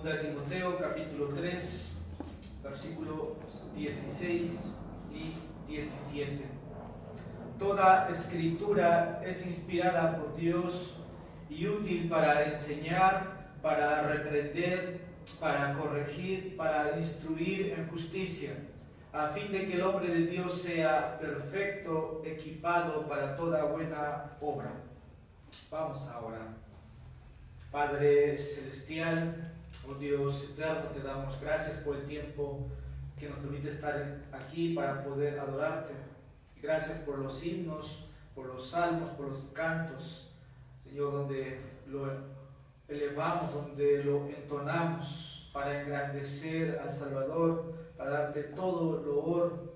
Segunda de Timoteo, capítulo 3, versículos 16 y 17. Toda escritura es inspirada por Dios y útil para enseñar, para reprender, para corregir, para instruir en justicia, a fin de que el hombre de Dios sea perfecto, equipado para toda buena obra. Vamos a orar. Padre celestial, oh Dios eterno, te damos gracias por el tiempo que nos permite estar aquí para poder adorarte. Gracias por los himnos, por los salmos, por los cantos, Señor, donde lo elevamos, donde lo entonamos para engrandecer al Salvador, para darte todo loor.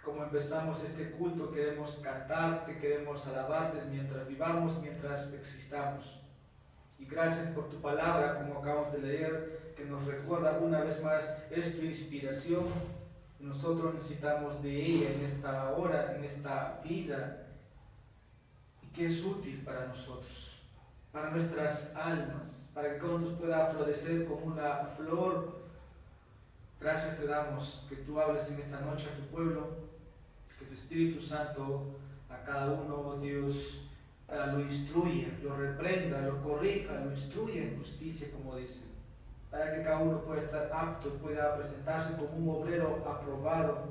Como empezamos este culto, queremos cantarte, queremos alabarte mientras vivamos, mientras existamos. Y gracias por tu palabra, como acabamos de leer, que nos recuerda una vez más, es tu inspiración. Nosotros necesitamos de ella en esta hora, en esta vida, y que es útil para nosotros, para nuestras almas, para que con nosotros pueda florecer como una flor. Gracias te damos que tú hables en esta noche a tu pueblo, que tu Espíritu Santo a cada uno, oh Dios, lo instruya, lo reprenda, lo corrija, lo instruya en justicia, como dice, para que cada uno pueda estar apto, pueda presentarse como un obrero aprobado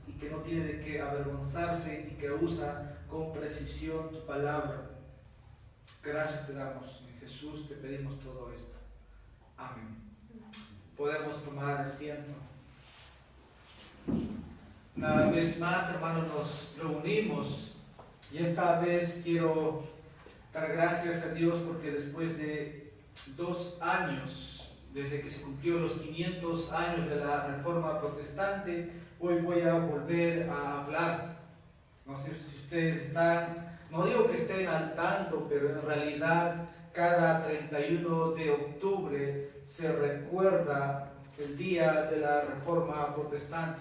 y que no tiene de qué avergonzarse y que usa con precisión tu palabra. Gracias te damos, en Jesús te pedimos todo esto. Amén. Podemos tomar asiento. Una vez más, hermanos, nos reunimos. Y esta vez quiero dar gracias a Dios porque después de 2 años, desde que se cumplió los 500 años de la Reforma Protestante, hoy voy a volver a hablar. No sé si ustedes están, no digo que estén al tanto, pero en realidad cada 31 de octubre se recuerda el día de la Reforma Protestante.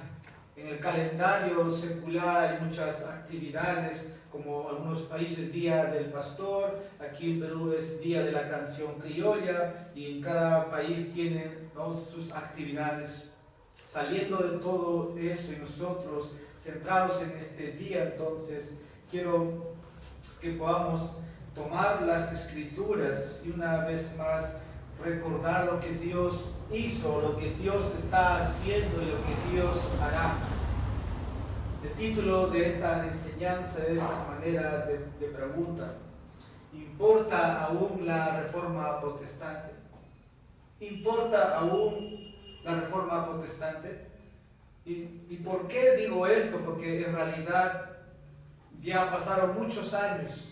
En el calendario secular hay muchas actividades, como en algunos países Día del Pastor, aquí en Perú es Día de la Canción Criolla, y en cada país tienen, ¿no?, sus actividades. Saliendo de todo eso y nosotros centrados en este día, entonces quiero que podamos tomar las Escrituras y una vez más recordar lo que Dios hizo, lo que Dios está haciendo y lo que Dios hará. El título de esta enseñanza es a manera de pregunta: ¿importa aún la Reforma Protestante? ¿Importa aún la Reforma Protestante? ¿Y por qué digo esto? Porque en realidad ya pasaron muchos años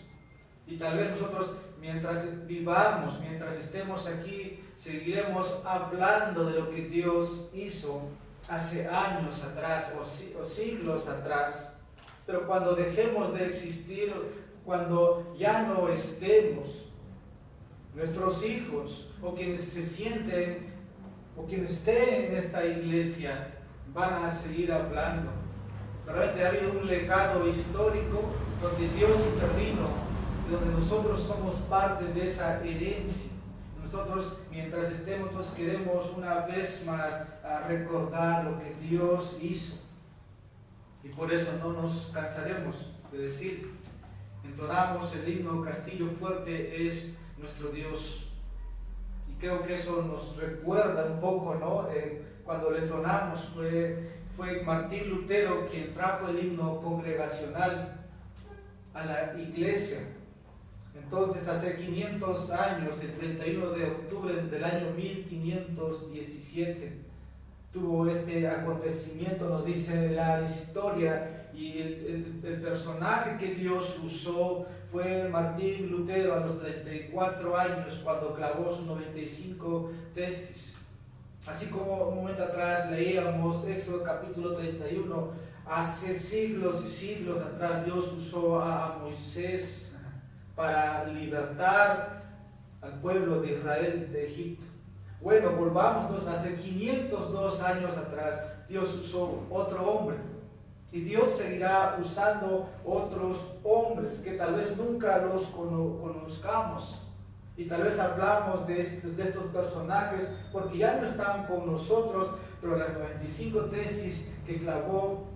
y tal vez nosotros, mientras vivamos, mientras estemos aquí, seguiremos hablando de lo que Dios hizo hace años atrás o siglos atrás. Pero cuando dejemos de existir, cuando ya no estemos, nuestros hijos o quienes se sienten o quienes estén en esta iglesia van a seguir hablando. Realmente ha habido un legado histórico donde Dios intervino, donde nosotros somos parte de esa herencia. Nosotros, mientras estemos, pues queremos una vez más recordar lo que Dios hizo. Y por eso no nos cansaremos de decir, entonamos el himno Castillo Fuerte es nuestro Dios. Y creo que eso nos recuerda un poco, ¿no? Cuando lo entonamos fue Martín Lutero quien trajo el himno congregacional a la iglesia. Entonces, hace 500 años, el 31 de octubre del año 1517, tuvo este acontecimiento, nos dice la historia, y el personaje que Dios usó fue Martín Lutero a los 34 años, cuando clavó sus 95 tesis. Así como un momento atrás leíamos Éxodo capítulo 31, hace siglos y siglos atrás Dios usó a Moisés para libertar al pueblo de Israel de Egipto. Bueno, volvámonos hace 502 años atrás, Dios usó otro hombre, y Dios seguirá usando otros hombres que tal vez nunca los conozcamos, Y tal vez hablamos de estos personajes porque ya no están con nosotros, pero las 95 tesis que clavó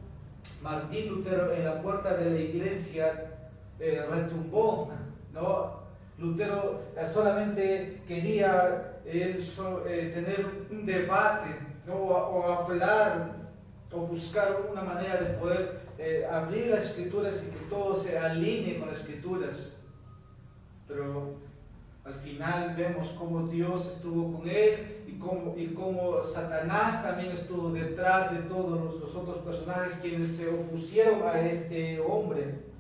Martín Lutero en la puerta de la iglesia retumbó, ¿no? Lutero solamente quería tener un debate, ¿no? o hablar o buscar una manera de poder abrir las escrituras y que todo se alinee con las escrituras. Pero al final vemos cómo Dios estuvo con él y cómo Satanás también estuvo detrás de todos los otros personajes quienes se opusieron a este hombre.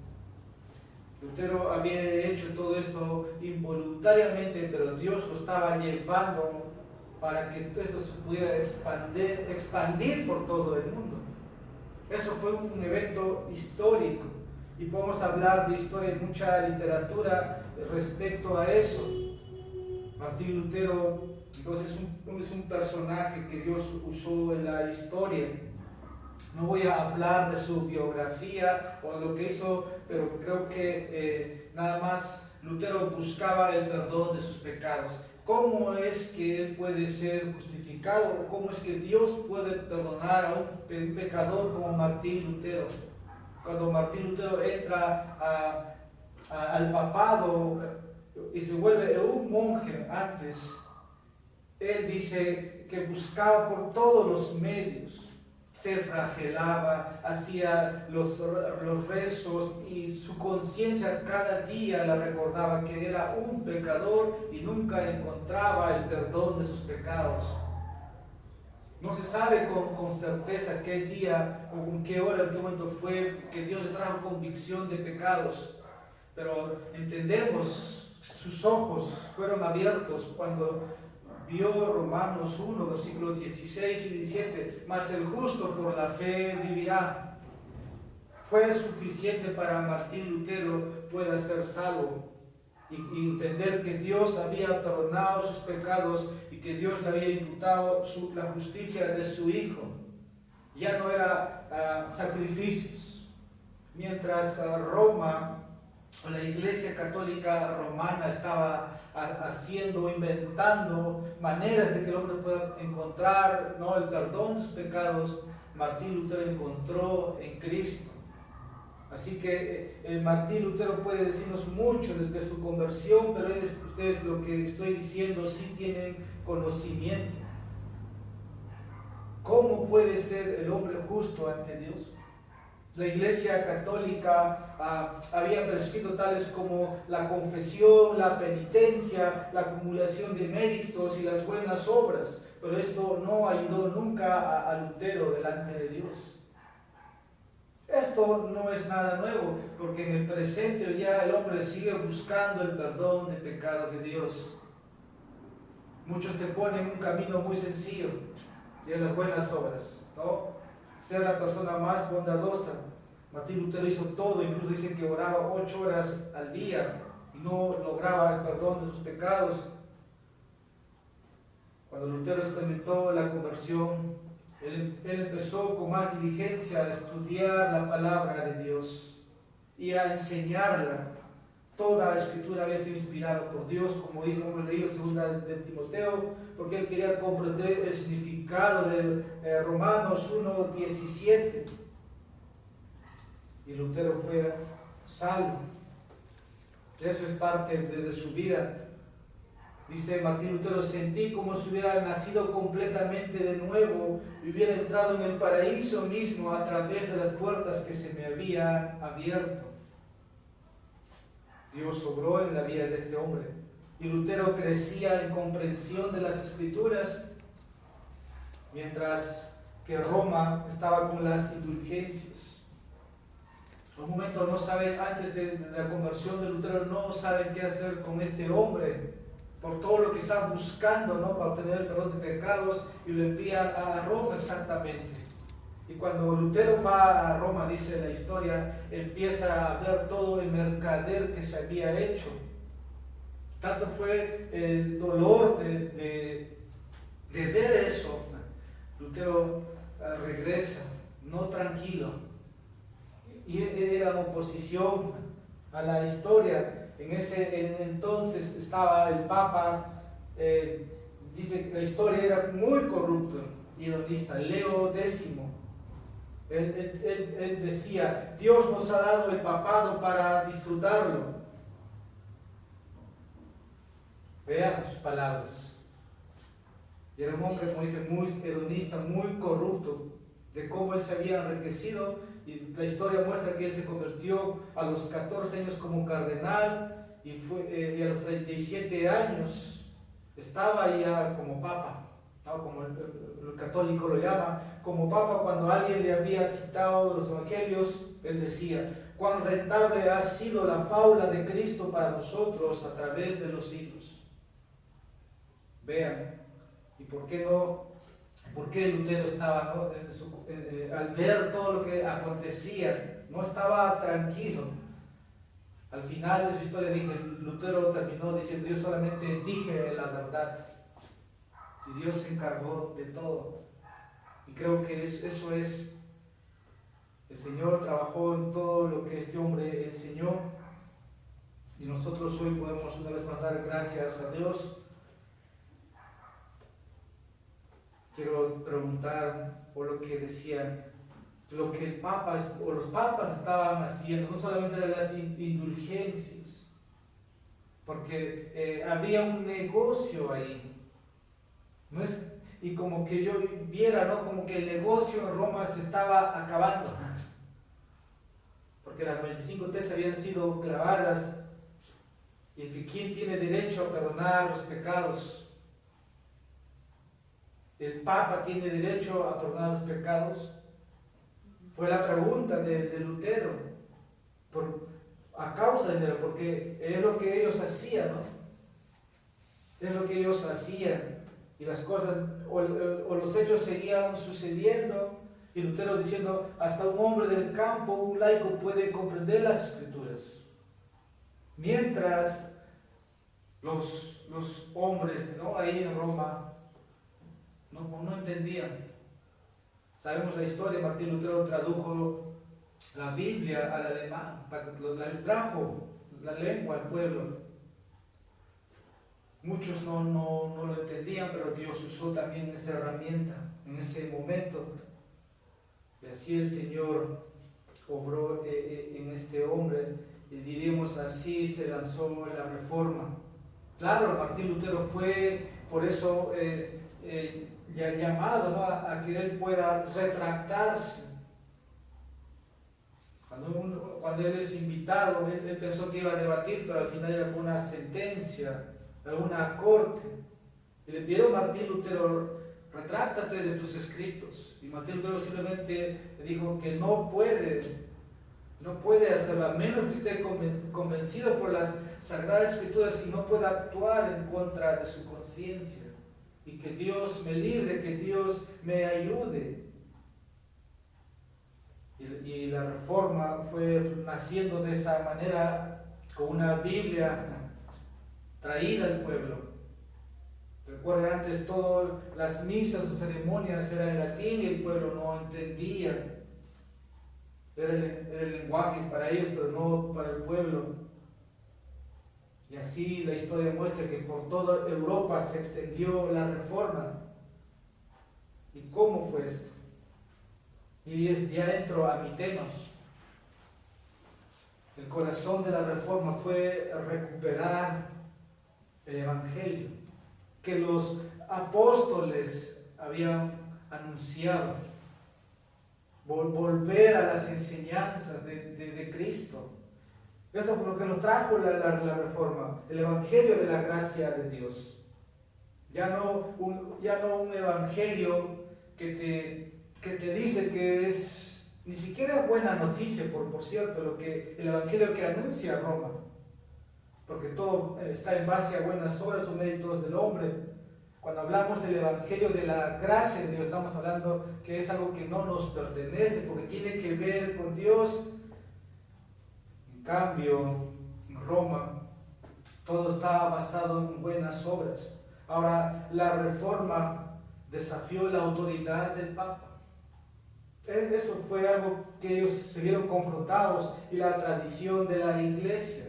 Lutero había hecho todo esto involuntariamente, pero Dios lo estaba llevando para que esto se pudiera expandir por todo el mundo. Eso fue un evento histórico y podemos hablar de historia en mucha literatura respecto a eso. Martín Lutero entonces es un personaje que Dios usó en la historia. No voy a hablar de su biografía o de lo que hizo, pero creo que nada más Lutero buscaba el perdón de sus pecados. ¿Cómo es que él puede ser justificado? ¿Cómo es que Dios puede perdonar a un pecador como Martín Lutero? Cuando Martín Lutero entra al papado y se vuelve un monje antes, él dice que buscaba por todos los medios, se flagelaba, hacía los rezos y su conciencia cada día le recordaba que era un pecador y nunca encontraba el perdón de sus pecados. No se sabe con certeza qué día o en qué hora, en qué momento fue que Dios le trajo convicción de pecados, pero entendemos, sus ojos fueron abiertos cuando vio Romanos 1, versículos 16 y 17, mas el justo por la fe vivirá. Fue suficiente para Martín Lutero pueda ser salvo y entender que Dios había perdonado sus pecados y que Dios le había imputado la justicia de su Hijo. Ya no era sacrificios. Mientras Roma, o la Iglesia Católica Romana, estaba inventando maneras de que el hombre pueda encontrar, ¿no?, el perdón de sus pecados, Martín Lutero encontró en Cristo. Así que Martín Lutero puede decirnos mucho desde su conversión, pero ustedes lo que estoy diciendo sí tienen conocimiento. ¿Cómo puede ser el hombre justo ante Dios? La Iglesia Católica había prescrito tales como la confesión, la penitencia, la acumulación de méritos y las buenas obras, pero esto no ayudó nunca a Lutero delante de Dios. Esto no es nada nuevo, porque en el presente ya el hombre sigue buscando el perdón de pecados de Dios. Muchos te ponen un camino muy sencillo, y es las buenas obras, ¿no? Ser la persona más bondadosa. Martín Lutero hizo todo, incluso dice que oraba 8 horas al día y no lograba el perdón de sus pecados. Cuando Lutero experimentó la conversión, él empezó con más diligencia a estudiar la palabra de Dios y a enseñarla. Toda la escritura había sido inspirada por Dios, como dice, hemos leído segunda de Timoteo, porque él quería comprender el significado de Romanos 1:17. Y Lutero fue salvo. Eso es parte de su vida. Dice Martín Lutero: sentí como si hubiera nacido completamente de nuevo y hubiera entrado en el paraíso mismo a través de las puertas que se me habían abierto. Dios obró en la vida de este hombre y Lutero crecía en comprensión de las Escrituras, mientras que Roma estaba con las indulgencias. En un momento no saben, antes de la conversión de Lutero, no saben qué hacer con este hombre por todo lo que está buscando, ¿no?, para obtener el perdón de pecados, y lo envían a Roma exactamente. Y cuando Lutero va a Roma, dice la historia, empieza a ver todo el mercader que se había hecho. Tanto fue el dolor de ver eso. Lutero regresa, no tranquilo, y era oposición a la historia. entonces estaba el Papa, dice que la historia era muy corrupto y hedonista, Leo X. Él decía, Dios nos ha dado el papado para disfrutarlo. Vean sus palabras. Y era un hombre, como dije, muy hedonista, muy corrupto, de cómo él se había enriquecido. Y la historia muestra que él se convirtió a los 14 años como cardenal y a los 37 años estaba ya como papa, ¿no? Como el católico lo llama, como papa. Cuando alguien le había citado los evangelios, él decía, cuán rentable ha sido la fábula de Cristo para nosotros a través de los siglos. Vean, ¿y por qué no? ¿Por qué Lutero estaba, ¿no? Al ver todo lo que acontecía, no estaba tranquilo? Al final de su historia, Lutero terminó diciendo, yo solamente dije la verdad y Dios se encargó de todo. Y creo que eso es, el Señor trabajó en todo lo que este hombre enseñó y nosotros hoy podemos una vez más dar gracias a Dios. Quiero preguntar por lo que decían, lo que el Papa o los papas estaban haciendo, no solamente eran las indulgencias, porque había un negocio ahí, ¿no es? Y como que yo viera, ¿no? Como que el negocio en Roma se estaba acabando, porque las 95 tesis habían sido clavadas, y que quién tiene derecho a perdonar los pecados. ¿El Papa tiene derecho a perdonar los pecados? Fue la pregunta de Lutero, a causa de dinero, porque es lo que ellos hacían, ¿no? Es lo que ellos hacían, y las cosas, o los hechos seguían sucediendo, y Lutero diciendo, hasta un hombre del campo, un laico, puede comprender las Escrituras. Mientras los hombres, ¿no? Ahí en Roma, no entendían. Sabemos la historia, Martín Lutero tradujo la Biblia al alemán, trajo la lengua al pueblo. Muchos no lo entendían, pero Dios usó también esa herramienta en ese momento. Y así el Señor obró en este hombre, y diríamos así se lanzó la reforma. Claro, Martín Lutero fue, por eso, llamado, ¿no? a que él pueda retractarse. Cuando él es invitado, él pensó que iba a debatir, pero al final era una sentencia, una corte. Y le pidieron a Martín Lutero, retráctate de tus escritos. Y Martín Lutero simplemente le dijo que no puede hacerlo, a menos que esté convencido por las Sagradas Escrituras y no pueda actuar en contra de su conciencia. Y que Dios me libre, que Dios me ayude. Y la reforma fue naciendo de esa manera, con una Biblia traída al pueblo. Recuerden, antes todas las misas o ceremonias eran en latín y el pueblo no entendía. Era el lenguaje para ellos, pero no para el pueblo. Y así la historia muestra que por toda Europa se extendió la reforma. ¿Y cómo fue esto? Y ya entro a mi tema. El corazón de la reforma fue recuperar el Evangelio que los apóstoles habían anunciado. Volver a las enseñanzas de Cristo. Eso es lo que nos trajo la reforma, el Evangelio de la gracia de Dios. Ya no un Evangelio que te dice que es, ni siquiera buena noticia, por cierto, el Evangelio que anuncia Roma, porque todo está en base a buenas obras o méritos del hombre. Cuando hablamos del Evangelio de la gracia de Dios, estamos hablando que es algo que no nos pertenece, porque tiene que ver con Dios. En cambio, en Roma, todo estaba basado en buenas obras. Ahora, la reforma desafió la autoridad del Papa. Eso fue algo que ellos se vieron confrontados, y la tradición de la Iglesia.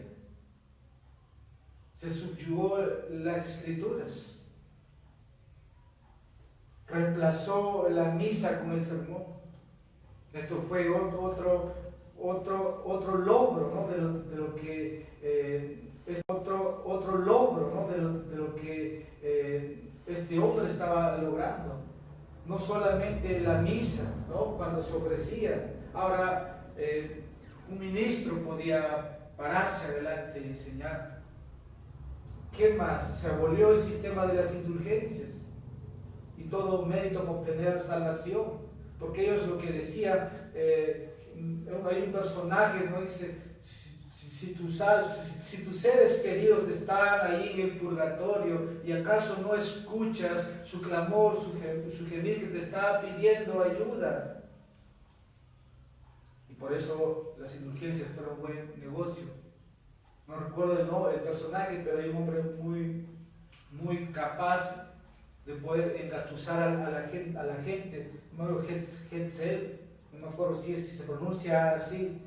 se subyugó las escrituras, reemplazó la misa con el sermón. Esto fue otro logro, ¿no? de lo que es otro logro, ¿no? de lo que este hombre estaba logrando. No solamente la misa, ¿no? Cuando se ofrecía. Ahora un ministro podía pararse adelante y enseñar. ¿Qué más? Se abolió el sistema de las indulgencias y todo mérito para obtener salvación, porque ellos lo que decían, hay un personaje, ¿no? Dice, si tus seres queridos están ahí en el purgatorio y acaso no escuchas su clamor, su gemir que te está pidiendo ayuda. Y por eso las indulgencias fueron buen negocio. No recuerdo el personaje, pero hay un hombre muy capaz de poder engatusar a la gente. No me acuerdo si se pronuncia así.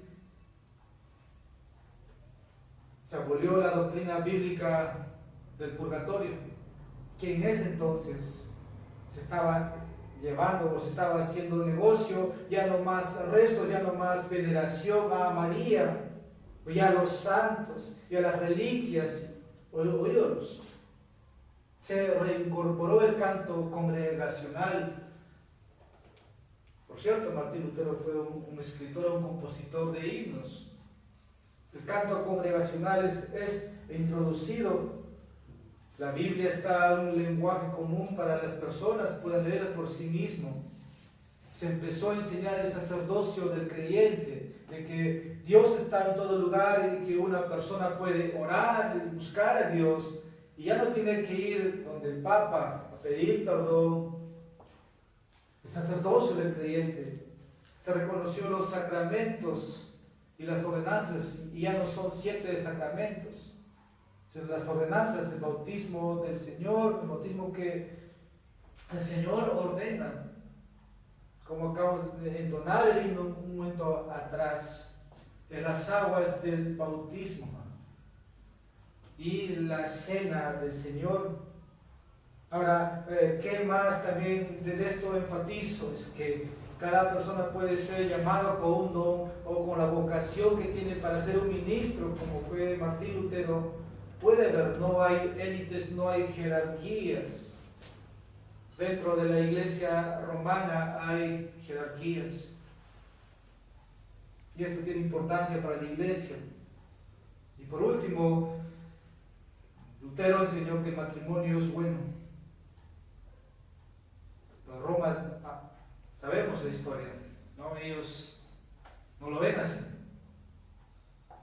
Se abolió la doctrina bíblica del purgatorio, que en ese entonces se estaba llevando o se estaba haciendo negocio, ya no más rezo, ya no más veneración a María, y a los santos, y a las reliquias o ídolos. Se reincorporó el canto congregacional. Por cierto, Martín Lutero fue un escritor, un compositor de himnos. El canto congregacional es introducido. La Biblia está en un lenguaje común para las personas, pueden leerla por sí mismos. Se empezó a enseñar el sacerdocio del creyente, de que Dios está en todo lugar y que una persona puede orar y buscar a Dios y ya no tiene que ir donde el Papa a pedir perdón. El sacerdocio del creyente. Se reconoció los sacramentos y las ordenanzas, y ya no son 7 sacramentos. Las ordenanzas, el bautismo del Señor, el bautismo que el Señor ordena. Como acabamos de entonar el himno un momento atrás, en las aguas del bautismo y la cena del Señor. Ahora, ¿qué más también de esto enfatizo? Es que cada persona puede ser llamada con un don o con la vocación que tiene para ser un ministro, como fue Martín Lutero. Puede haber, no hay élites, no hay jerarquías. Dentro de la iglesia romana hay jerarquías. Y esto tiene importancia para la iglesia. Y por último, Lutero enseñó que el matrimonio es bueno. Pero Roma, sabemos la historia, ¿no? Ellos no lo ven así.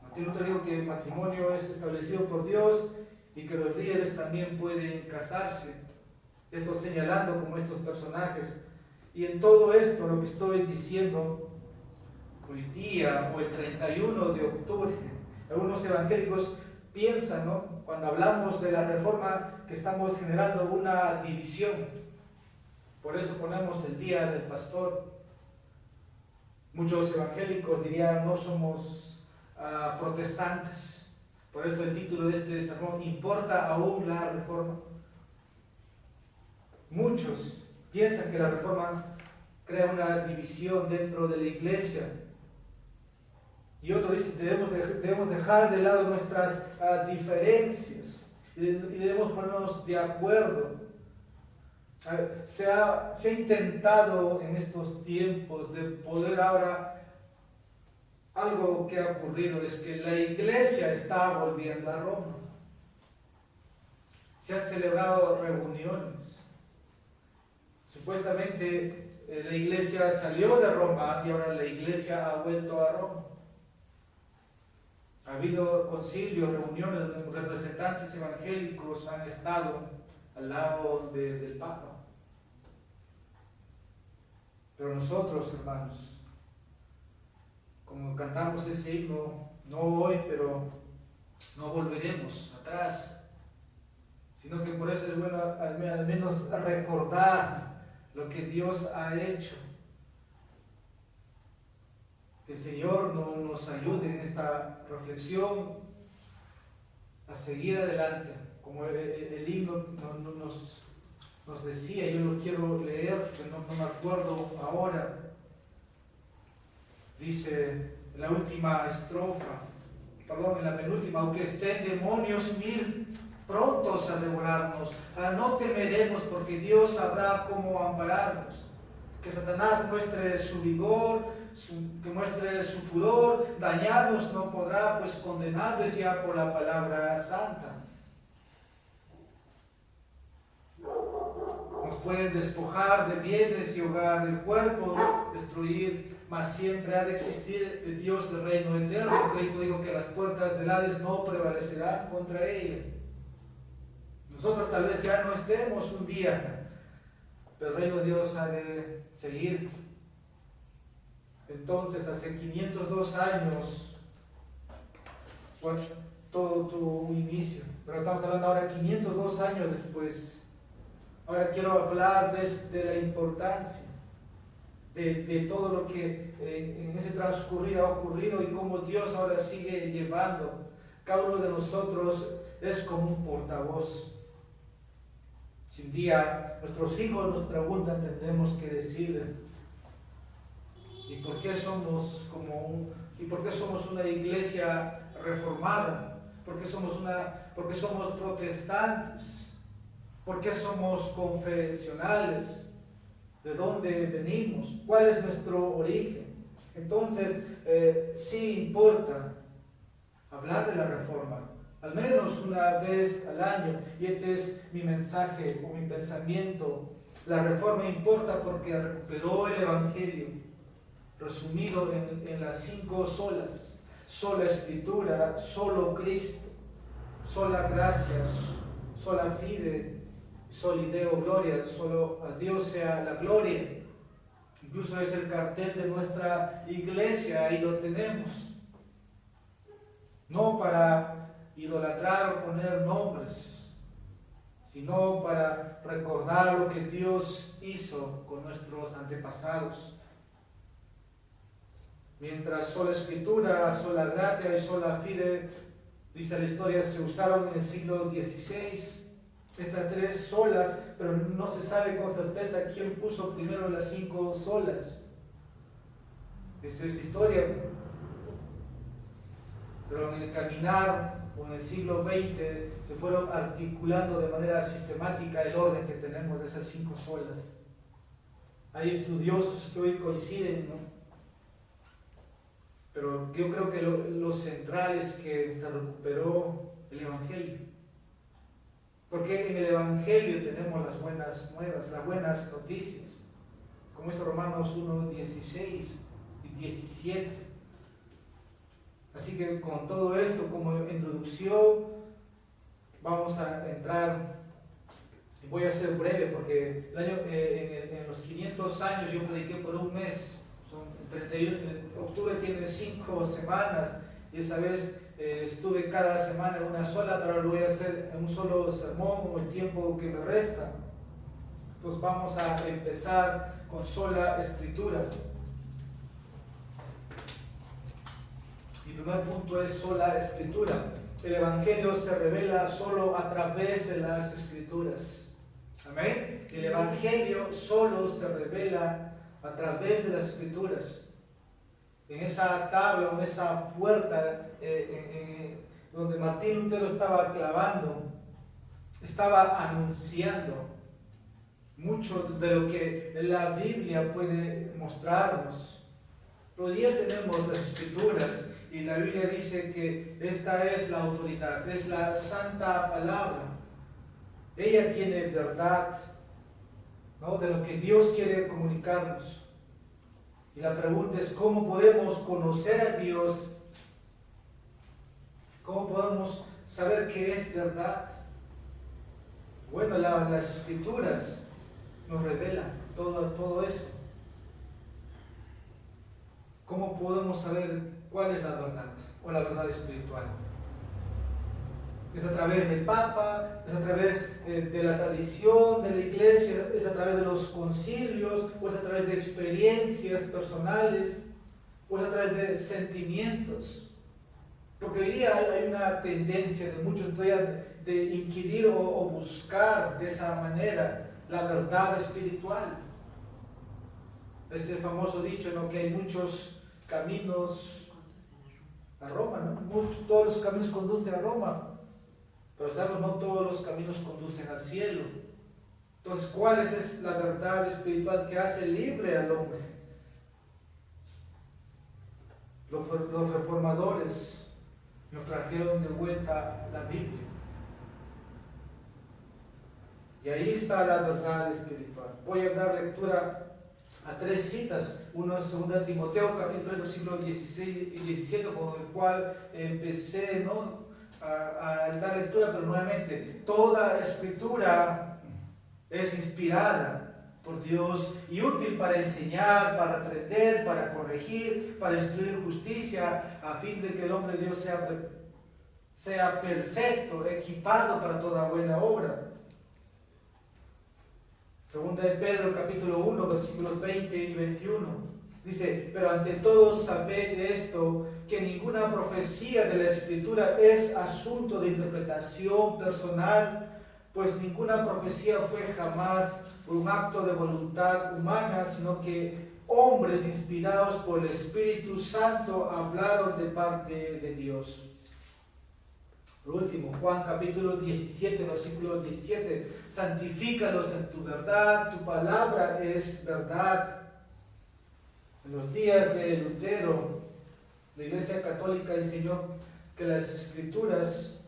Martín Lutero dijo que el matrimonio es establecido por Dios y que los líderes también pueden casarse. Esto señalando como estos personajes. Y en todo esto, lo que estoy diciendo hoy día o el 31 de octubre, algunos evangélicos piensan, ¿no? Cuando hablamos de la reforma, que estamos generando una división. Por eso ponemos el día del pastor. Muchos evangélicos dirían, no somos protestantes. Por eso el título de este sermón, ¿importa aún la reforma? Muchos piensan que la reforma crea una división dentro de la iglesia. Y otros dicen que debemos dejar de lado nuestras diferencias y debemos ponernos de acuerdo. Se ha intentado en estos tiempos de poder ahora, algo que ha ocurrido es que la iglesia está volviendo a Roma. Se han celebrado reuniones. Supuestamente la iglesia salió de Roma y ahora la iglesia ha vuelto a Roma. Ha habido concilios, reuniones donde representantes evangélicos han estado al lado del Papa. Pero nosotros, hermanos, como cantamos ese himno, no hoy, pero no volveremos atrás, sino que por eso es bueno al menos recordar lo que Dios ha hecho. Que el Señor nos ayude en esta reflexión a seguir adelante, como el himno nos decía. Yo lo quiero leer, que no me acuerdo ahora. Dice en la última estrofa, perdón, en la penúltima: aunque estén demonios mil prontos a devorarnos, no temeremos, porque Dios sabrá cómo ampararnos. Que Satanás muestre su vigor, que muestre su furor, dañarnos no podrá, pues condenado es ya por la palabra santa. Nos pueden despojar de bienes y hogar, el cuerpo destruir, mas siempre ha de existir de Dios el reino eterno. Cristo dijo que las puertas del Hades no prevalecerán contra ella. Nosotros tal vez ya no estemos un día, pero el reino de Dios ha de seguir. Entonces, hace 502 años fue todo tu inicio, pero estamos hablando ahora 502 años después. Ahora quiero hablar de la importancia de todo lo que en ese transcurrir ha ocurrido y cómo Dios ahora sigue llevando. Cada uno de nosotros es como un portavoz. Si un día nuestros hijos nos preguntan, tendremos que decirles: ¿y por qué somos una iglesia reformada? ¿Por qué somos protestantes? ¿Por qué somos confesionales? ¿De dónde venimos? ¿Cuál es nuestro origen? Entonces, sí importa hablar de la reforma, al menos una vez al año. Y este es mi mensaje o mi pensamiento. La reforma importa porque recuperó el Evangelio, resumido en las 5 solas: sola Escritura, solo Cristo, sola gracia, sola fide, soli Deo gloria, solo a Dios sea la gloria. Incluso es el cartel de nuestra iglesia, ahí lo tenemos. No para idolatrar o poner nombres, sino para recordar lo que Dios hizo con nuestros antepasados. Mientras sola Escritura, sola gratia y sola fide, dice la historia, se usaron en el siglo XVI. Estas 3 solas, pero no se sabe con certeza quién puso primero las 5 solas. Eso es historia. Pero en el caminar, o en el siglo XX, se fueron articulando de manera sistemática el orden que tenemos de esas 5 solas. Hay estudiosos que hoy coinciden, ¿no? Pero yo creo que lo central es que se recuperó el Evangelio. Porque en el Evangelio tenemos las buenas nuevas, las buenas noticias, como es Romanos 1, 16 y 17. Así que con todo esto como introducción, vamos a entrar, y voy a ser breve porque en los 500 años yo prediqué por un mes. 31, octubre tiene 5 semanas, y esa vez estuve cada semana en una sola, pero lo voy a hacer en un solo sermón o el tiempo que me resta. Entonces vamos a empezar con sola Escritura. Mi primer punto es sola Escritura. El Evangelio se revela solo a través de las Escrituras. Amén. El Evangelio solo se revela a través de las Escrituras. En esa tabla, en esa puerta donde Martín Lutero estaba clavando, estaba anunciando mucho de lo que la Biblia puede mostrarnos. Hoy día tenemos las Escrituras y la Biblia dice que esta es la autoridad, es la santa palabra. Ella tiene verdad, ¿no?, de lo que Dios quiere comunicarnos. Y la pregunta es: ¿cómo podemos conocer a Dios? ¿Cómo podemos saber qué es verdad? Bueno, las Escrituras nos revelan todo eso. ¿Cómo podemos saber cuál es la verdad o la verdad espiritual? Es a través del Papa, es a través de la tradición de la iglesia, es a través de los concilios, o es a través de experiencias personales, o es a través de sentimientos. Porque hoy día hay una tendencia de muchos todavía de inquirir o buscar de esa manera la verdad espiritual. Ese famoso dicho, ¿no?, que hay muchos caminos a Roma, ¿no? Todos los caminos conducen a Roma, pero sabemos, no todos los caminos conducen al cielo. Entonces, ¿cuál es la verdad espiritual que hace libre al hombre? Los reformadores nos trajeron de vuelta la Biblia. Y ahí está la verdad espiritual. Voy a dar lectura a 3 citas. Uno es 2 Timoteo, capítulo 3, versículos 16 y 17, con el cual empecé, ¿no?, a dar lectura, pero nuevamente, toda escritura es inspirada por Dios y útil para enseñar, para aprender, para corregir, para instruir justicia, a fin de que el hombre de Dios sea perfecto, equipado para toda buena obra. Segunda de Pedro, capítulo 1, versículos 20 y 21. Dice: pero ante todo sabed esto, que ninguna profecía de la Escritura es asunto de interpretación personal, pues ninguna profecía fue jamás por un acto de voluntad humana, sino que hombres inspirados por el Espíritu Santo hablaron de parte de Dios. Por último, Juan capítulo 17, versículo 17: santifícalos en tu verdad, tu palabra es verdad. En los días de Lutero, la Iglesia Católica enseñó que las Escrituras,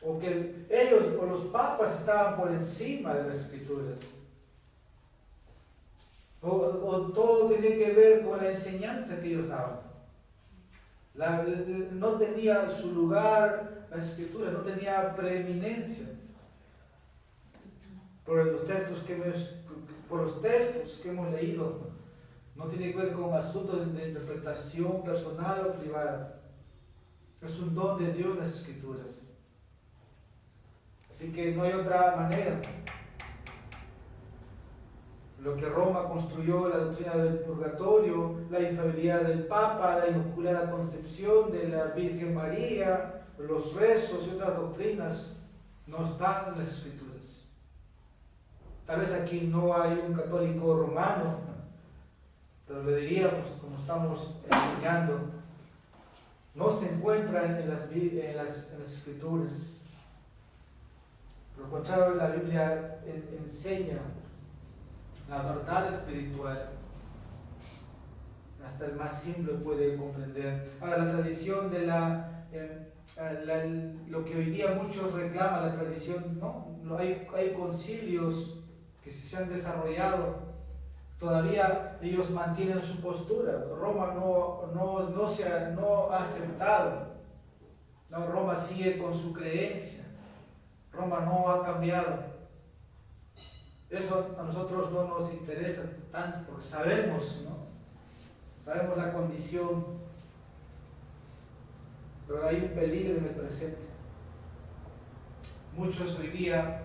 o que ellos o los papas estaban por encima de las Escrituras, o todo tenía que ver con la enseñanza que ellos daban. No tenía su lugar la Escritura, no tenía preeminencia por los textos que hemos leído. No tiene que ver con asuntos de interpretación personal o privada. Es un don de Dios las Escrituras. Así que no hay otra manera. Lo que Roma construyó, la doctrina del purgatorio, la infalibilidad del Papa, la Inmaculada Concepción de la Virgen María, los rezos y otras doctrinas, no están en las Escrituras. Tal vez aquí no hay un católico romano, pero le diríamos, como estamos enseñando, no se encuentran en las Escrituras. Por lo contrario, la Biblia enseña la verdad espiritual. Hasta el más simple puede comprender. Ahora, la tradición de lo que hoy día muchos reclaman, la tradición, no, hay concilios que se han desarrollado. Todavía ellos mantienen su postura. Roma no ha aceptado. No, Roma sigue con su creencia. Roma no ha cambiado. Eso a nosotros no nos interesa tanto, porque sabemos, ¿no? Sabemos la condición, pero hay un peligro en el presente. Muchos hoy día,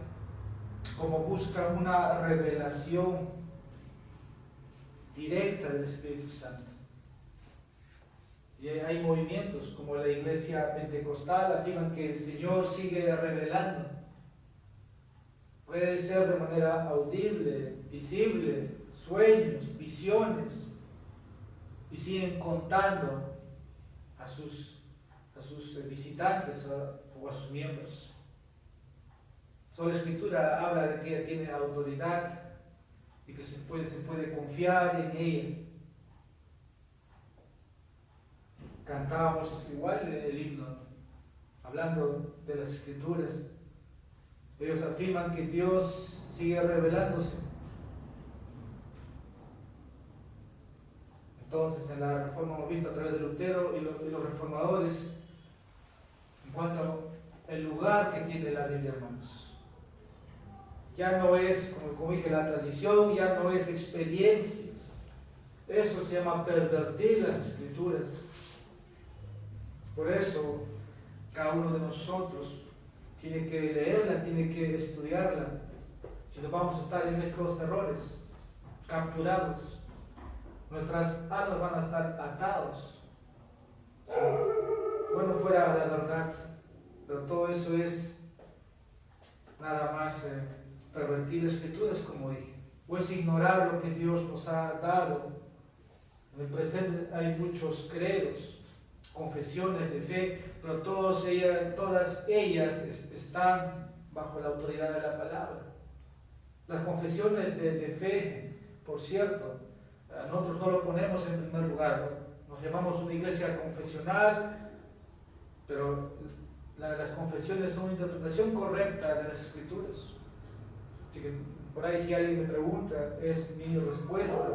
como buscan una revelación directa del Espíritu Santo. Y hay movimientos como la Iglesia Pentecostal, afirman que el Señor sigue revelando. Puede ser de manera audible, visible, sueños, visiones, y siguen contando a sus visitantes o a sus miembros. Solo la Escritura habla de que ella tiene autoridad y que se puede confiar en ella. Cantábamos igual el himno, hablando de las Escrituras. Ellos afirman que Dios sigue revelándose. Entonces, en la Reforma hemos visto a través de Lutero y los reformadores, en cuanto al lugar que tiene la Biblia, hermanos. Ya no es, como dije, la tradición, ya no es experiencias. Eso se llama pervertir las Escrituras. Por eso, cada uno de nosotros tiene que leerla, tiene que estudiarla. Si no, vamos a estar en estos errores, capturados. Nuestras almas van a estar atados. ¿Sí? bueno fuera la verdad, pero todo eso es nada más pervertir las escrituras, como dije, o es ignorar lo que Dios nos ha dado. En el presente hay muchos credos, confesiones de fe, pero todas ellas están bajo la autoridad de la palabra. Las confesiones de fe, por cierto, nosotros no lo ponemos en primer lugar, ¿no? Nos llamamos una iglesia confesional, pero las confesiones son una interpretación correcta de las escrituras. Así que por ahí, si alguien me pregunta, es mi respuesta.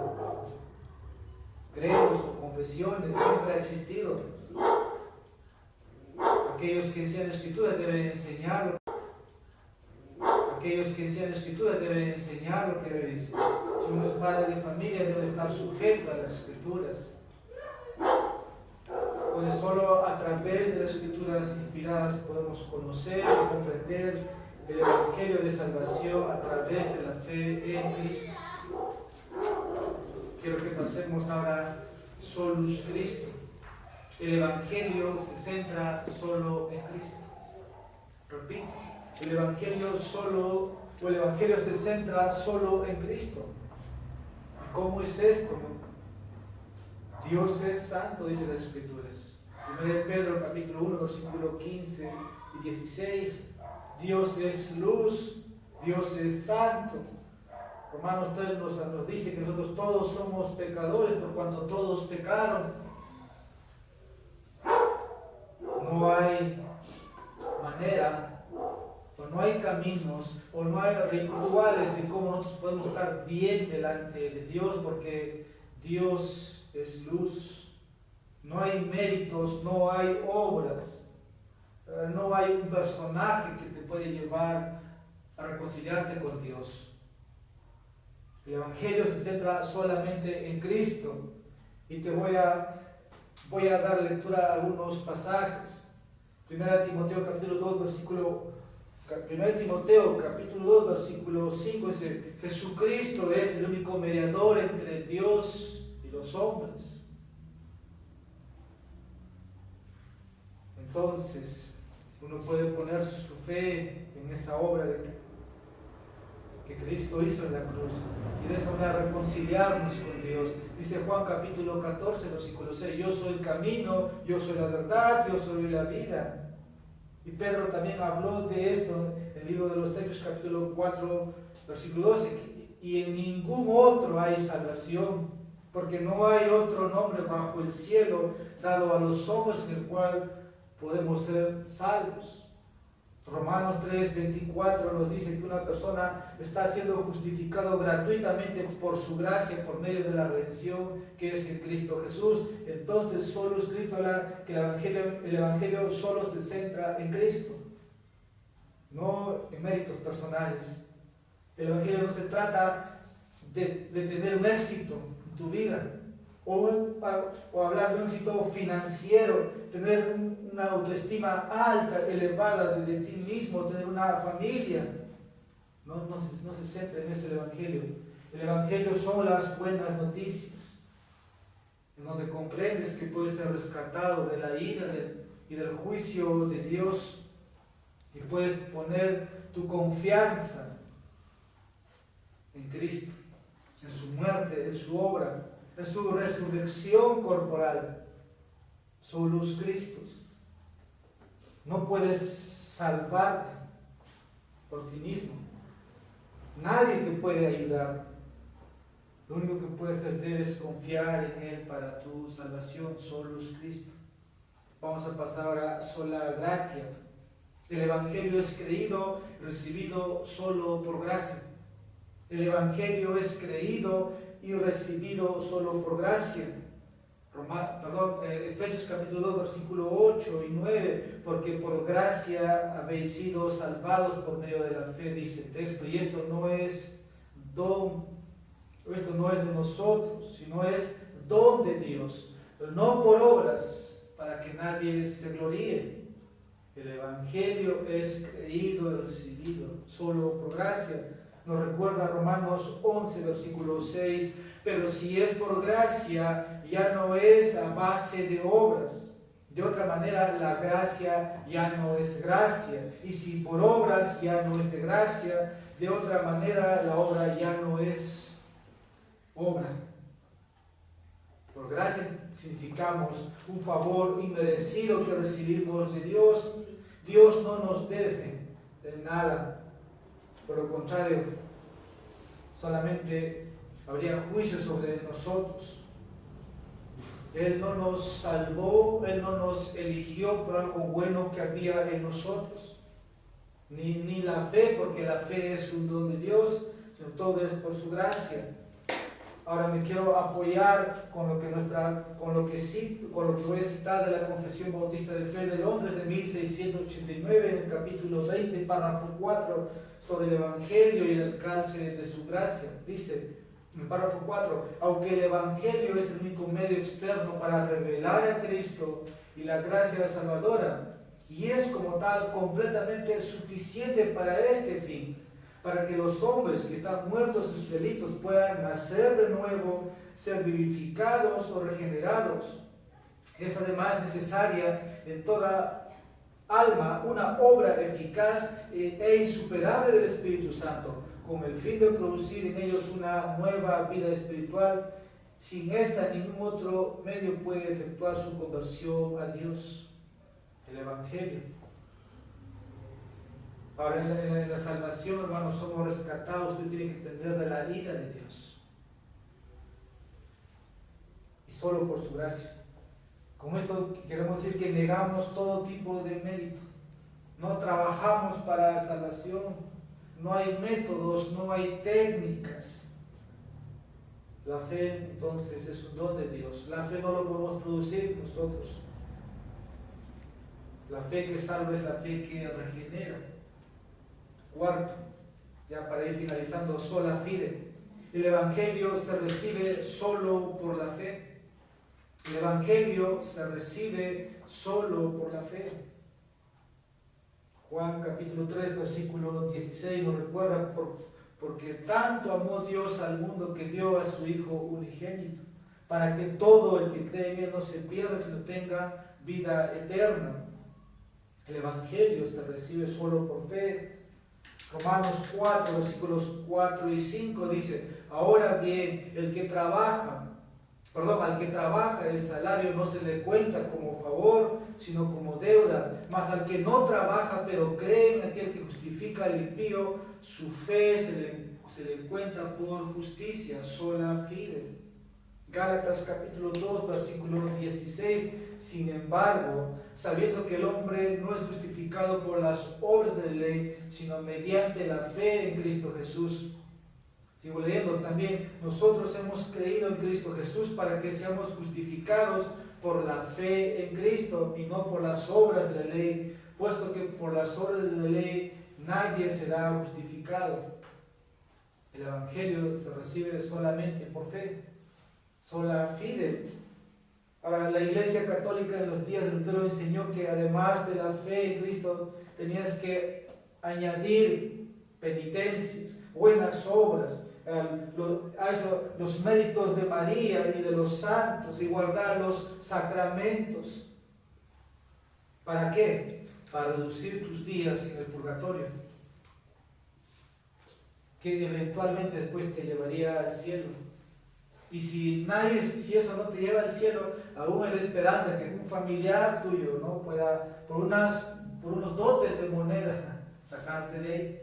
Credos o confesiones siempre ha existido. Aquellos que enseñan escrituras deben enseñar. Aquellos que enseñan escrituras deben enseñar lo que debe decir. Si uno es padre de familia, debe estar sujeto a las escrituras. Entonces, solo a través de las escrituras inspiradas podemos conocer y comprender el evangelio de salvación a través de la fe en Cristo. Quiero que pasemos ahora solus Christo. El evangelio se centra solo en Cristo. Repito, el evangelio se centra solo en Cristo. ¿Cómo es esto? Dios es santo, dice las Escrituras. 1 Pedro capítulo 1, versículo 15 y 16. Dios es luz, Dios es santo. Romanos 3 nos dice que nosotros todos somos pecadores por cuanto todos pecaron. No hay manera, o no hay caminos, o no hay rituales de cómo nosotros podemos estar bien delante de Dios, porque Dios es luz. No hay méritos, no hay obras, no hay un personaje que te puede llevar a reconciliarte con Dios. El evangelio se centra solamente en Cristo, y te voy a dar lectura a algunos pasajes. 1 Timoteo capítulo 2 versículo 5 dice: Jesucristo es el único mediador entre Dios y los hombres. Entonces, uno puede poner su fe en esa obra que Cristo hizo en la cruz, y de esa manera reconciliarnos con Dios. Dice Juan capítulo 14, versículo 6: yo soy el camino, yo soy la verdad, yo soy la vida. Y Pedro también habló de esto en el libro de los Hechos capítulo 4, versículo 12: y en ningún otro hay salvación, porque no hay otro nombre bajo el cielo dado a los hombres en el cual podemos ser salvos. Romanos 3:24 nos dice que una persona está siendo justificado gratuitamente por su gracia, por medio de la redención que es en Cristo Jesús. Entonces, solo es Cristo, que el evangelio solo se centra en Cristo, no en méritos personales. El evangelio no se trata de tener un éxito en tu vida, o hablar de un éxito financiero, tener una autoestima alta, elevada de ti mismo, tener una familia. No se centra en eso el evangelio. El evangelio son las buenas noticias, en donde comprendes que puedes ser rescatado de la ira y del juicio de Dios, y puedes poner tu confianza en Cristo, en su muerte, en su obra, en su resurrección corporal. Solus Christus. No puedes salvarte por ti mismo. Nadie te puede ayudar. Lo único que puedes hacer es confiar en Él para tu salvación. Solus Christus. Vamos a pasar ahora a sola gratia. El evangelio es creído, recibido solo por gracia. El evangelio es creído y recibido solo por gracia. Efesios capítulo 2, versículo 8 y 9, porque por gracia habéis sido salvados por medio de la fe, dice el texto, y esto no es don, esto no es de nosotros, sino es don de Dios, pero no por obras, para que nadie se gloríe. El evangelio es creído y recibido solo por gracia. Nos recuerda Romanos 11, versículo 6, pero si es por gracia, ya no es a base de obras. De otra manera, la gracia ya no es gracia. Y si por obras ya no es de gracia, de otra manera la obra ya no es obra. Por gracia significamos un favor inmerecido que recibimos de Dios. Dios no nos debe de nada. Por lo contrario, solamente habría juicio sobre nosotros. Él no nos salvó, Él no nos eligió por algo bueno que había en nosotros. Ni la fe, porque la fe es un don de Dios, sino todo es por su gracia. Ahora me quiero apoyar con lo que voy a citar de la Confesión Bautista de Fe de Londres de 1689, en el capítulo 20, párrafo 4, sobre el Evangelio y el alcance de su gracia. Dice, en el párrafo 4, aunque el Evangelio es el único medio externo para revelar a Cristo y la gracia salvadora, y es como tal completamente suficiente para este fin, para que los hombres que están muertos en sus delitos puedan nacer de nuevo, ser vivificados o regenerados. Es además necesaria en toda alma una obra eficaz e insuperable del Espíritu Santo, con el fin de producir en ellos una nueva vida espiritual. Sin esta, ningún otro medio puede efectuar su conversión a Dios. El Evangelio. Ahora, en la salvación, hermanos, somos rescatados. Usted tiene que entender de la ira de Dios. Y solo por su gracia. Con esto queremos decir que negamos todo tipo de mérito. No trabajamos para la salvación. No hay métodos, no hay técnicas. La fe, entonces, es un don de Dios. La fe no lo podemos producir nosotros. La fe que salva es la fe que regenera. Cuarto, ya para ir finalizando, sola fide. El Evangelio se recibe solo por la fe. El Evangelio se recibe solo por la fe. Juan capítulo 3, versículo 16 nos recuerda, porque tanto amó Dios al mundo que dio a su Hijo unigénito, para que todo el que cree en Él no se pierda, sino tenga vida eterna. El Evangelio se recibe solo por fe. Romanos 4, versículos 4 y 5 dice, ahora bien, al que trabaja el salario no se le cuenta como favor, sino como deuda. Mas al que no trabaja, pero cree en aquel que justifica al impío, su fe se le cuenta por justicia, sola fide. Gálatas capítulo 2, versículo 16, sin embargo, sabiendo que el hombre no es justificado por las obras de la ley, sino mediante la fe en Cristo Jesús. Sigo leyendo también, nosotros hemos creído en Cristo Jesús para que seamos justificados por la fe en Cristo y no por las obras de la ley, puesto que por las obras de la ley nadie será justificado. El Evangelio se recibe solamente por fe, sola fide. Ahora, la Iglesia Católica en los días de Lutero enseñó que además de la fe en Cristo tenías que añadir penitencias, buenas obras, los méritos de María y de los santos, y guardar los sacramentos. ¿Para qué? Para reducir tus días en el purgatorio, que eventualmente después te llevaría al cielo. Y si eso no te lleva al cielo, aún hay la esperanza que un familiar tuyo no pueda, por unos dotes de moneda, sacarte de ahí.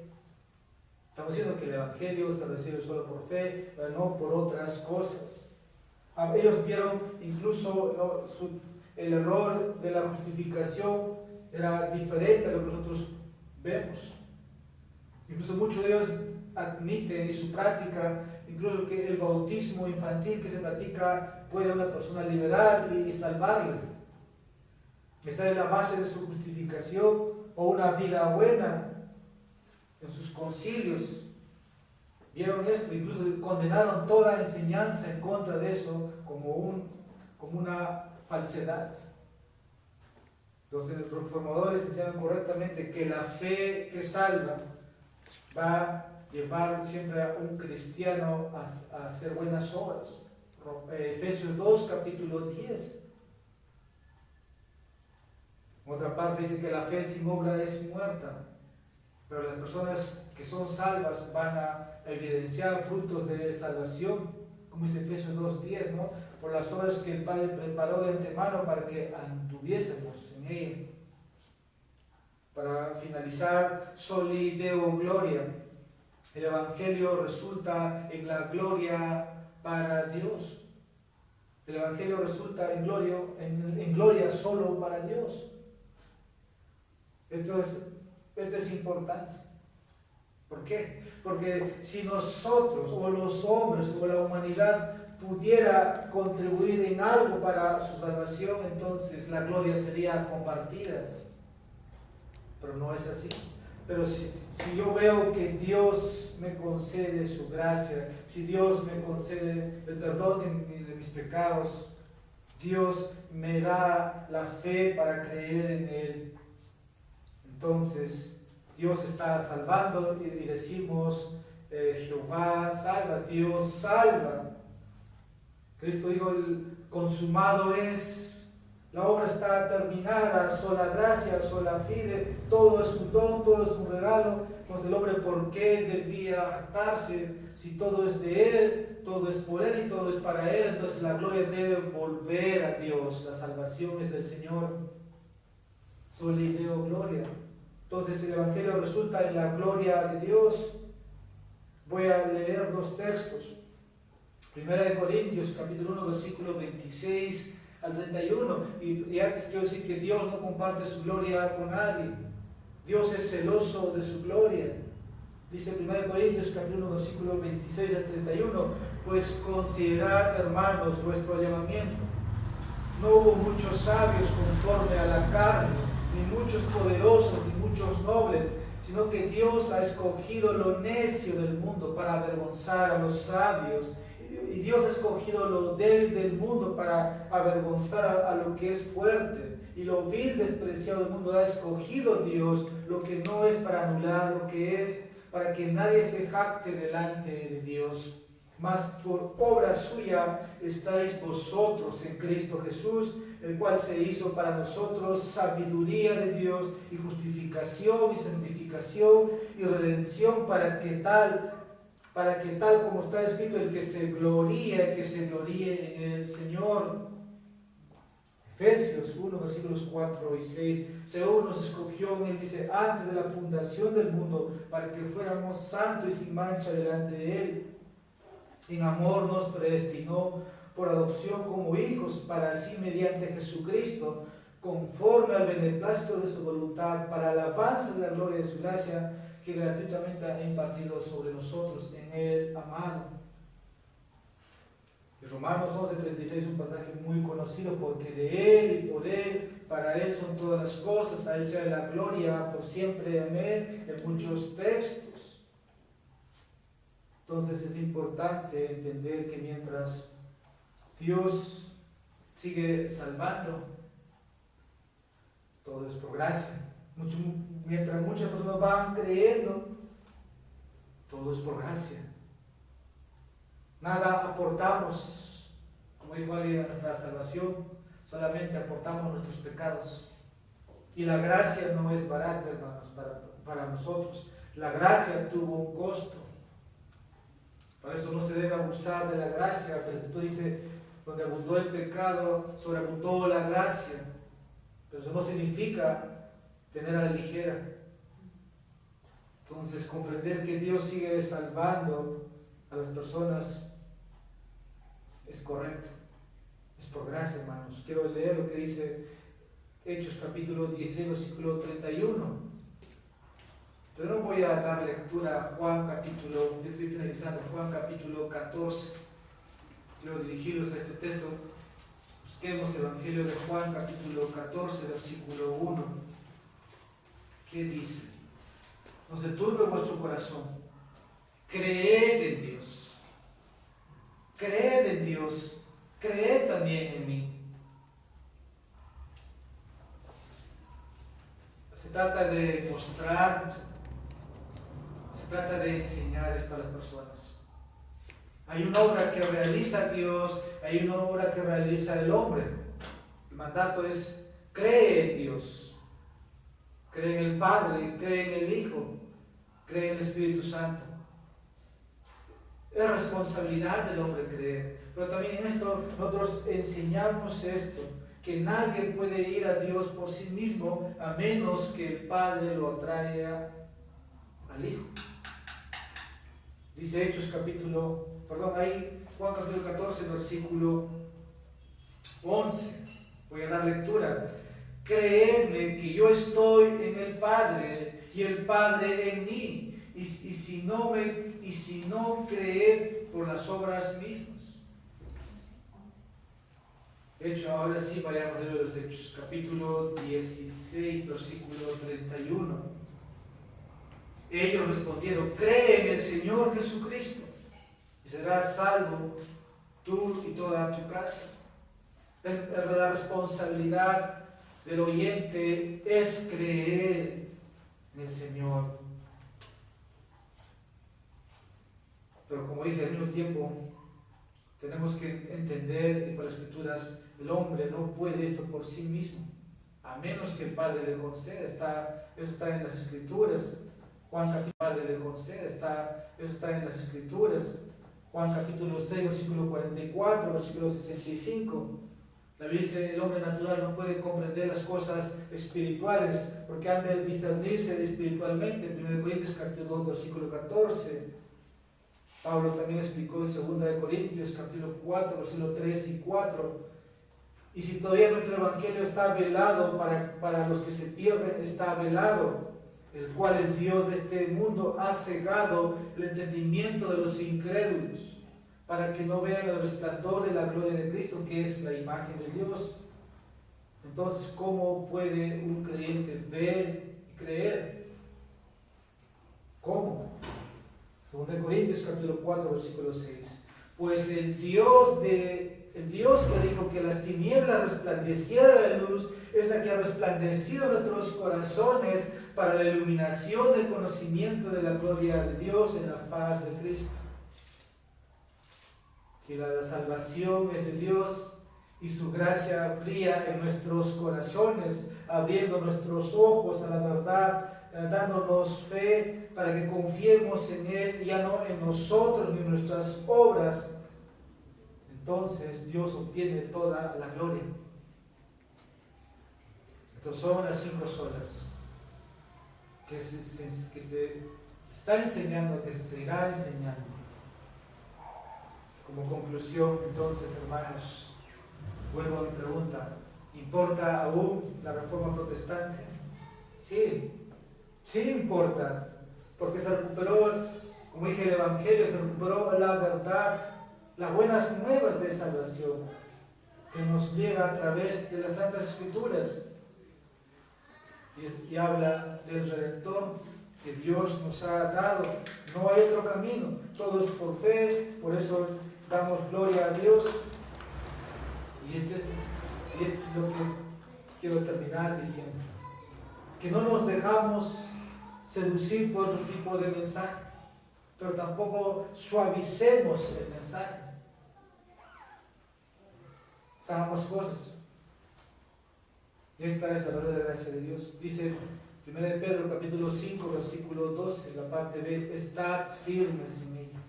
Estamos diciendo que el Evangelio se recibe solo por fe, pero no por otras cosas. Ellos vieron incluso el error de la justificación era diferente a lo que nosotros vemos. Incluso muchos de ellos admiten en su práctica, incluso que el bautismo infantil que se practica puede a una persona liberar y salvarle. Esa es la base de su justificación, o una vida buena. En sus concilios vieron esto, incluso condenaron toda enseñanza en contra de eso como una falsedad. Entonces los reformadores enseñaron correctamente que la fe que salva va a llevar siempre a un cristiano a hacer buenas obras. Efesios 2, capítulo 10. En otra parte dice que la fe sin obra es muerta, pero las personas que son salvas van a evidenciar frutos de salvación, como dice Efesios 2:10, ¿no? Por las obras que el Padre preparó de antemano para que anduviésemos en ella. Para finalizar, soli Deo gloria. El Evangelio resulta en la gloria para Dios. El Evangelio resulta en gloria solo para Dios. Esto es importante. ¿Por qué? Porque si nosotros o los hombres o la humanidad pudiera contribuir en algo para su salvación, entonces la gloria sería compartida. Pero no es así. Pero si yo veo que Dios me concede su gracia, si Dios me concede el perdón de mis pecados, Dios me da la fe para creer en Él, entonces Dios está salvando y decimos, Jehová salva, Dios salva. Cristo dijo, el consumado es, la obra está terminada, sola gracia, sola fide, todo es un don, todo es un regalo. Entonces el hombre, ¿por qué debía jactarse? Si todo es de Él, todo es por Él y todo es para Él, entonces la gloria debe volver a Dios, la salvación es del Señor. Soli Deo gloria. Entonces el Evangelio resulta en la gloria de Dios. Voy a leer dos textos. 1 Corintios capítulo 1 versículo 26 al 31. Y antes quiero decir que Dios no comparte su gloria con nadie. Dios es celoso de su gloria. Dice 1 Corintios capítulo 1 versículo 26 al 31. Pues considerad, hermanos, vuestro llamamiento. No hubo muchos sabios conforme a la carne, ni muchos poderosos, ni muchos nobles, sino que Dios ha escogido lo necio del mundo para avergonzar a los sabios, y Dios ha escogido lo débil del mundo para avergonzar a lo que es fuerte, y lo vil despreciado del mundo ha escogido Dios, lo que no es, para anular lo que es, para que nadie se jacte delante de Dios. Mas por obra suya estáis vosotros en Cristo Jesús, el cual se hizo para nosotros sabiduría de Dios y justificación y santificación y redención, para que tal como está escrito, el que se gloríe en el Señor. Efesios 1 versículos 4 y 6. Según nos escogió en Él, dice, antes de la fundación del mundo, para que fuéramos santos y sin mancha delante de Él. En amor nos predestinó por adopción como hijos, para así mediante Jesucristo, conforme al beneplácito de su voluntad, para alabanza de la gloria de su gracia, que gratuitamente ha impartido sobre nosotros en el amado. Romanos 11:36 es un pasaje muy conocido, porque de Él y por Él, para Él son todas las cosas, a Él sea la gloria por siempre, amén, en muchos textos. Entonces es importante entender que mientras Dios sigue salvando, todo es por gracia. Mientras muchas personas van creyendo, todo es por gracia. Nada aportamos, como dijo alguien, a nuestra salvación, solamente aportamos nuestros pecados. Y la gracia no es barata, hermanos, para nosotros. La gracia tuvo un costo. Por eso no se debe abusar de la gracia, pero tú dices, donde abundó el pecado, sobreabundó la gracia. Pero eso no significa tener a la ligera. Entonces, comprender que Dios sigue salvando a las personas es correcto. Es por gracia, hermanos. Quiero leer lo que dice Hechos capítulo 16, versículo 31. Pero no voy a dar lectura a Juan capítulo, yo estoy finalizando Juan capítulo 14. Quiero dirigirlos a este texto. Busquemos el Evangelio de Juan capítulo 14, versículo 1. ¿Qué dice? No se turbe vuestro corazón. Creed en Dios. Creed en Dios. Creed también en mí. Se trata de mostrar, se trata de enseñar esto a las personas. Hay una obra que realiza Dios, hay una obra que realiza el hombre. El mandato es: cree en Dios. cree en el Padre, cree en el Hijo, cree en el Espíritu Santo. Es responsabilidad del hombre creer. Pero también en esto nosotros enseñamos esto, que nadie puede ir a Dios por sí mismo a menos que el Padre lo atraiga al Hijo. Dice Hechos Juan capítulo 14, versículo 11. Voy a dar lectura. Creedme que yo estoy en el Padre y el Padre en mí. Y si no creed por las obras mismas. Ahora sí vayamos a ver los Hechos, capítulo 16, versículo 31. Ellos respondieron: cree en el Señor Jesucristo y serás salvo tú y toda tu casa. La responsabilidad del oyente es creer en el Señor. Pero como dije, al mismo tiempo tenemos que entender, y por las Escrituras, el hombre no puede esto por sí mismo, a menos que el Padre le conceda. Eso está en las Escrituras. Juan capítulo Padre le conceda, eso está en las Escrituras. Juan capítulo 6, versículo 44, versículo 65. La Biblia dice: el hombre natural no puede comprender las cosas espirituales porque han de discernirse espiritualmente. 1 Corintios capítulo 2, versículo 14. Pablo también explicó en 2 Corintios capítulo 4, versículo 3 y 4. Y si todavía nuestro evangelio está velado, para los que se pierden está velado, el cual el Dios de este mundo ha cegado el entendimiento de los incrédulos, para que no vean el resplandor de la gloria de Cristo, que es la imagen de Dios. Entonces, ¿cómo puede un creyente ver y creer? ¿Cómo? 2 Corintios capítulo 4, versículo 6. Pues el Dios que dijo que las tinieblas resplandeciera la luz, es la que ha resplandecido nuestros corazones para la iluminación del conocimiento de la gloria de Dios en la faz de Cristo. Si la salvación es de Dios y su gracia brilla en nuestros corazones, abriendo nuestros ojos a la verdad, dándonos fe para que confiemos en Él, ya no en nosotros ni en nuestras obras, entonces Dios obtiene toda la gloria. Estas son las 5 solas que se está enseñando, que se seguirá enseñando. Como conclusión, entonces, hermanos, vuelvo a mi pregunta: ¿importa aún la reforma protestante? Sí importa, porque se recuperó, como dije, el Evangelio, se recuperó la verdad, las buenas nuevas de salvación, que nos llega a través de las Santas Escrituras, y habla del Redentor que Dios nos ha dado. No hay otro camino, todo es por fe, por eso damos gloria a Dios. Y esto es lo que quiero terminar diciendo: que no nos dejamos seducir por otro tipo de mensaje, pero tampoco suavicemos el mensaje. Están ambas cosas. Y esta es la verdadera gracia de Dios. Dice 1 Pedro capítulo 5, versículo 12, la parte B: estad firmes en ella.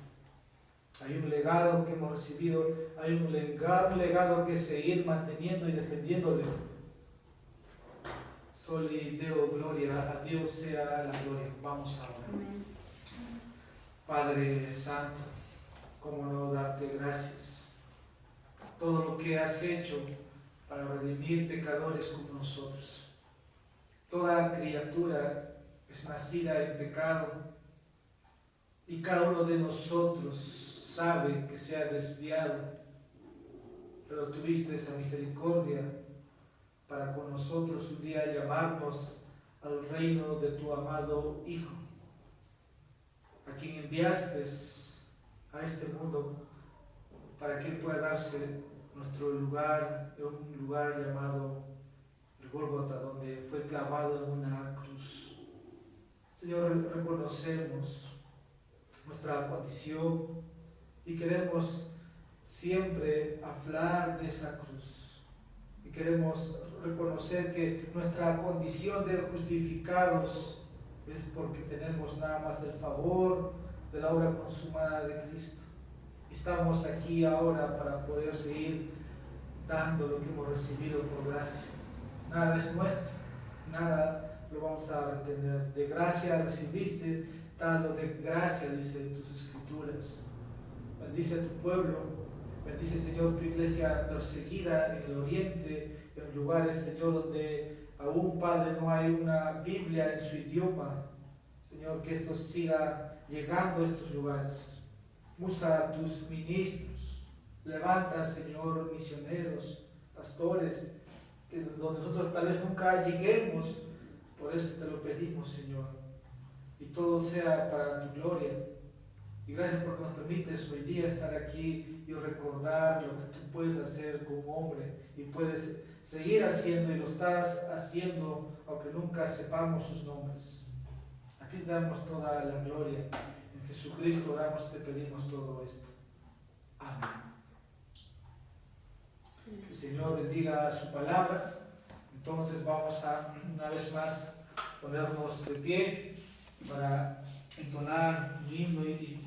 Hay un legado que hemos recibido, hay un legado que seguir manteniendo y defendiéndole. Soli Deo gloria, a Dios sea la gloria. Vamos a orar. Padre Santo, cómo no darte gracias. Todo lo que has hecho para redimir pecadores como nosotros. Toda criatura es nacida en pecado y cada uno de nosotros sabe que se ha desviado, pero tuviste esa misericordia para con nosotros un día llamarnos al reino de tu amado Hijo, a quien enviaste a este mundo para que Él pueda darse nuestro lugar, un lugar llamado el Gólgota, donde fue clavado en una cruz. Señor, reconocemos nuestra condición y queremos siempre hablar de esa cruz, Y queremos reconocer que nuestra condición de justificados es porque tenemos nada más el favor de la obra consumada de Cristo. Estamos aquí ahora para poder seguir dando lo que hemos recibido por gracia. Nada es nuestro, nada lo vamos a retener. De gracia recibiste, tal de gracia, dice tus escrituras. Bendice a tu pueblo, bendice, Señor, tu iglesia perseguida en el oriente, en lugares, Señor, donde aún, Padre, no hay una Biblia en su idioma. Señor, que esto siga llegando a estos lugares. Usa a tus ministros, levanta, Señor, misioneros, pastores, que donde nosotros tal vez nunca lleguemos, por eso te lo pedimos, Señor, y todo sea para tu gloria. Y gracias porque nos permites hoy día estar aquí y recordar lo que tú puedes hacer como hombre y puedes seguir haciendo y lo estás haciendo aunque nunca sepamos sus nombres. A ti te damos toda la gloria. En Jesucristo oramos y te pedimos todo esto. Amén. Que el Señor bendiga su palabra. Entonces vamos a una vez más ponernos de pie para entonar un himno y